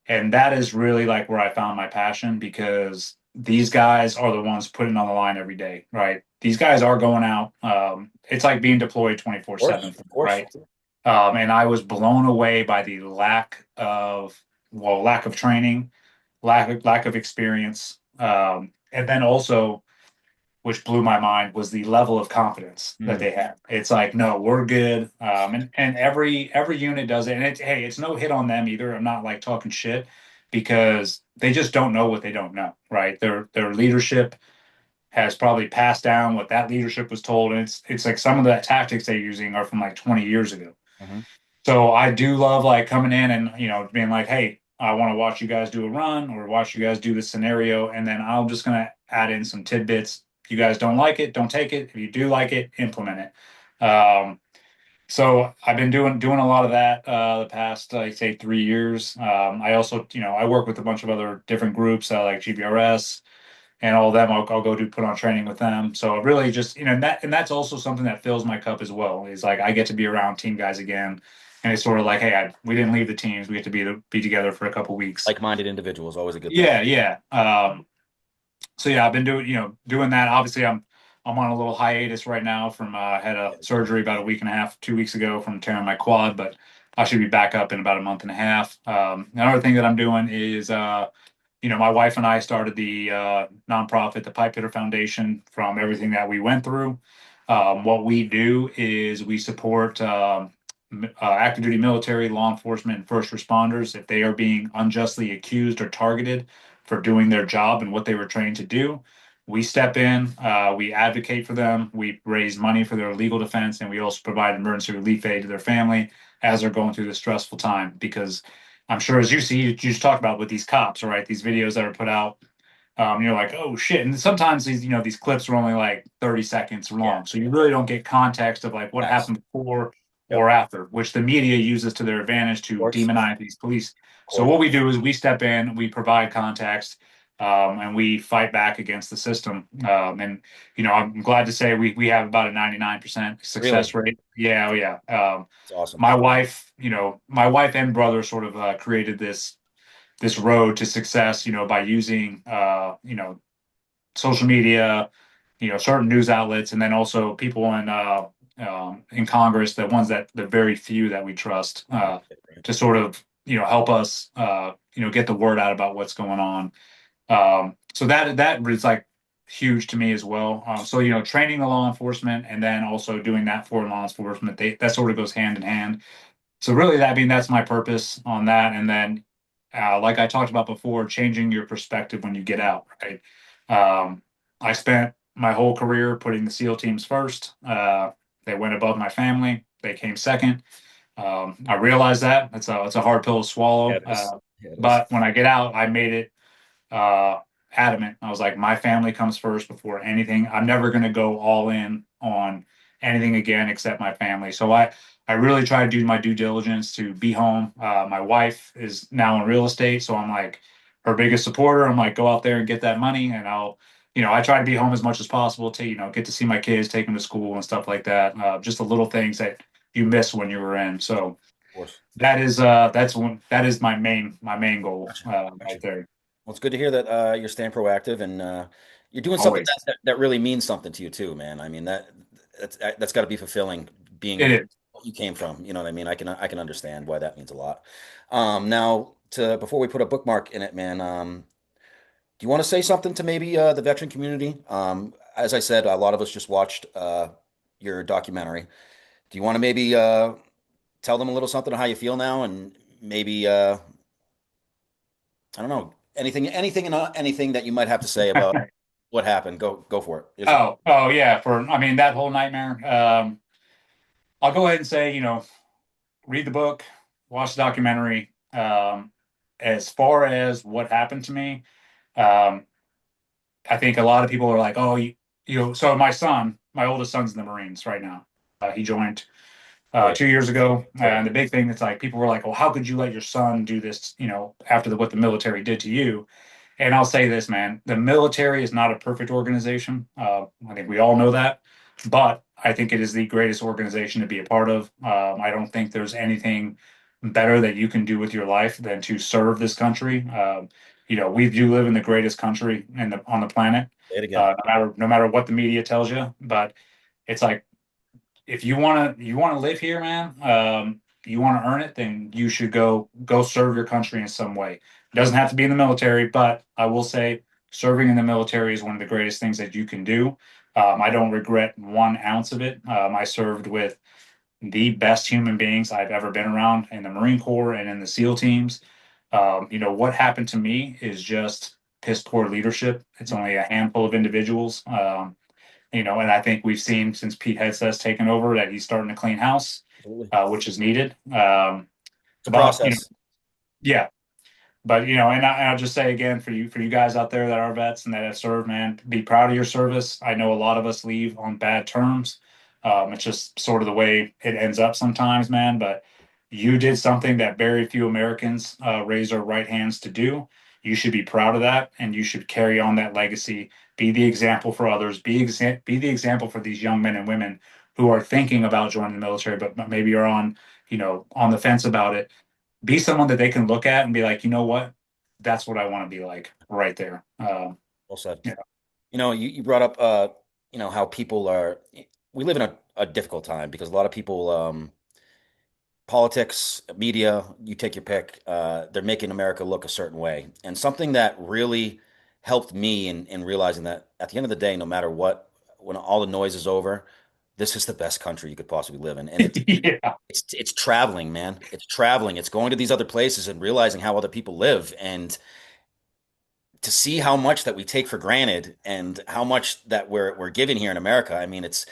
and that is really like where I found my passion because these guys are the ones putting on the line every day, right? These guys are going out. It's like being deployed Of course, 24/7, of course. right? And I was blown away by the lack of training, lack of experience, and then also, which blew my mind, was the level of confidence that Mm, they had. It's like, no, we're good, and every unit does it, and it's no hit on them either. I'm not like talking shit because they just don't know what they don't know, right? Their leadership has probably passed down what that leadership was told, and it's like some of the tactics they're using are from like 20 years ago. mhm. So I do love like coming in and being like, hey, I want to watch you guys do a run or watch you guys do this scenario, and then I'm just gonna add in some tidbits. If you guys don't like it, don't take it. If you do like it, implement it. So I've been doing a lot of that the past, like say, 3 years. I also, I work with a bunch of other different groups like GBRS and all of them. I'll go do put on training with them. So it really just, that's also something that fills my cup as well. Is like I get to be around team guys again, and it's sort of like, hey, we didn't leave the teams. We get to be together for a couple weeks. Like-minded individuals, always a good thing. Yeah, yeah. So yeah, I've been doing that. Obviously, I'm on a little hiatus right now from I had a surgery about a week and a half, 2 weeks ago from tearing my quad, but I should be back up in about a month and a half. Another thing that I'm doing is my wife and I started the nonprofit, the Pipe Hitter Foundation, from everything that we went through. What we do is we support active duty military, law enforcement, and first responders if they are being unjustly accused or targeted for doing their job and what they were trained to do. we step in, we advocate for them, we raise money for their legal defense, and we also provide emergency relief aid to their family as they're going through this stressful time. Because I'm sure, as you see, you just talked about with these cops, right? These videos that are put out, you're like, oh shit. And sometimes these clips are only like 30 seconds Yeah. long. So you really don't get context of like what Facts. happened before Yep. or after, which the media uses to their advantage Of to course. demonize these police. Of So course. what we do is we step in, we provide context, and we fight back against the system. And I'm glad to say we have about a 99% Really. success rate. Yeah, oh yeah. It's awesome. My wife and brother sort of created this road to success, by using social media, certain news outlets, and then also people in Congress, the ones that the very few that we trust, Right. Right. to sort of help us get the word out about what's going on. So that is like huge to me as well. So training the law enforcement and then also doing that for law enforcement, that sort of goes hand in hand. So really, that's my purpose on that. And then, like I talked about before, changing your perspective when you get out. Right. I spent my whole career putting the SEAL teams first. They went above my family. They came second. I realized that it's a hard pill to Yeah, swallow. it is. Yeah, it is. But when I get out, I made it uh, adamant. I was like, my family comes first before anything. I'm never going to go all in on anything again except my family. So I really try to do my due diligence to be home. My wife is now in real estate, so I'm like her biggest supporter. I'm like, go out there and get that money, and I try to be home as much as possible to get to see my kids, take them to school and stuff like that. Just the little things that you miss when you were in. So Of course. that is my main goal Gotcha. right Gotcha. there. Well, it's good to hear that you're staying proactive and you're doing something Always. that really means something to you too, man. I mean that's got to be fulfilling It being is. what you came from. You know what I mean? I can understand why that means a lot. Now to before we put a bookmark in it, man. Do you want to say something to maybe the veteran community? As I said, a lot of us just watched your documentary. Do you want to maybe tell them a little something on how you feel now, and maybe I don't know anything and anything that you might have to say about what happened. Go for it. Here's your Oh yeah. That whole nightmare. I'll go ahead and say, read the book, watch the documentary. As far as what happened to me, um, I think a lot of people are like, oh, so my oldest son's in the Marines right now. He joined great. 2 years ago. Great. And the big thing that's like, people were like, well, how could you let your son do this, after what the military did to you? And I'll say this, man, the military is not a perfect organization. I think we all know that, but I think it is the greatest organization to be a part of. I don't think there's anything better that you can do with your life than to serve this country. We do live in the greatest country on the planet, Say it again. no matter what the media tells you. But it's like, if you want to live here, man, you want to earn it, then you should go serve your country in some way. It doesn't have to be in the military, but I will say serving in the military is one of the greatest things that you can do. I don't regret 1 ounce of it. I served with the best human beings I've ever been around in the Marine Corps and in the SEAL teams. What happened to me is just piss poor leadership. It's only a handful of individuals. And I think we've seen since Pete Hegseth's taken over that he's starting to clean house, Absolutely. which is needed. It's a But process. yeah, but and I'll just say again for you guys out there that are vets and that have served, man, be proud of your service. I know a lot of us leave on bad terms. It's just sort of the way it ends up sometimes, man. But you did something that very few Americans raise their right hands to do. You should be proud of that, and you should carry on that legacy. Be the example for others. Be the example for these young men and women who are thinking about joining the military, but maybe are on the fence about it. Be someone that they can look at and be like, you know what, that's what I want to be like right there. Well said. Yeah. You brought up how people are. We live in a difficult time because a lot of people politics, media, you take your pick, they're making America look a certain way. And something that really helped me in realizing that at the end of the day, no matter what, when all the noise is over, this is the best country you could possibly live in. And Yeah. it's traveling, man. It's traveling. It's going to these other places and realizing how other people live. And to see how much that we take for granted and how much that we're given here in America. I mean, it's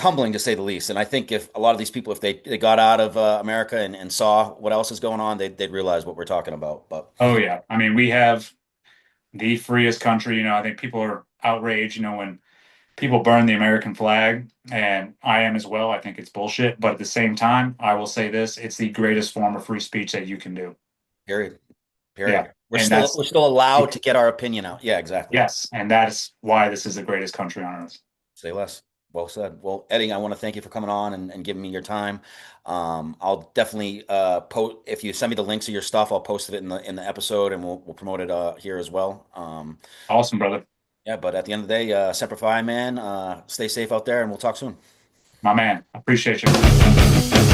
humbling to say the least. And I think if a lot of these people, if they got out of America and saw what else is going on, they'd realize what we're talking about. But Oh yeah. I mean, we have the freest country. I think people are outraged, when people burn the American flag, and I am as well. I think it's bullshit. But at the same time, I will say this, it's the greatest form of free speech that you can do. period, Yeah. period. We're And still that's we're still allowed to get our opinion out. Yeah, exactly. yes, and that is why this is the greatest country on earth. Say less. Well said. Well, Eddie, I want to thank you for coming on and giving me your time. I'll definitely post if you send me the links of your stuff. I'll post it in the episode, and we'll promote it here as well. Awesome, brother. Yeah, but at the end of the day, Semper Fi, man. Stay safe out there, and we'll talk soon. My man. I appreciate you.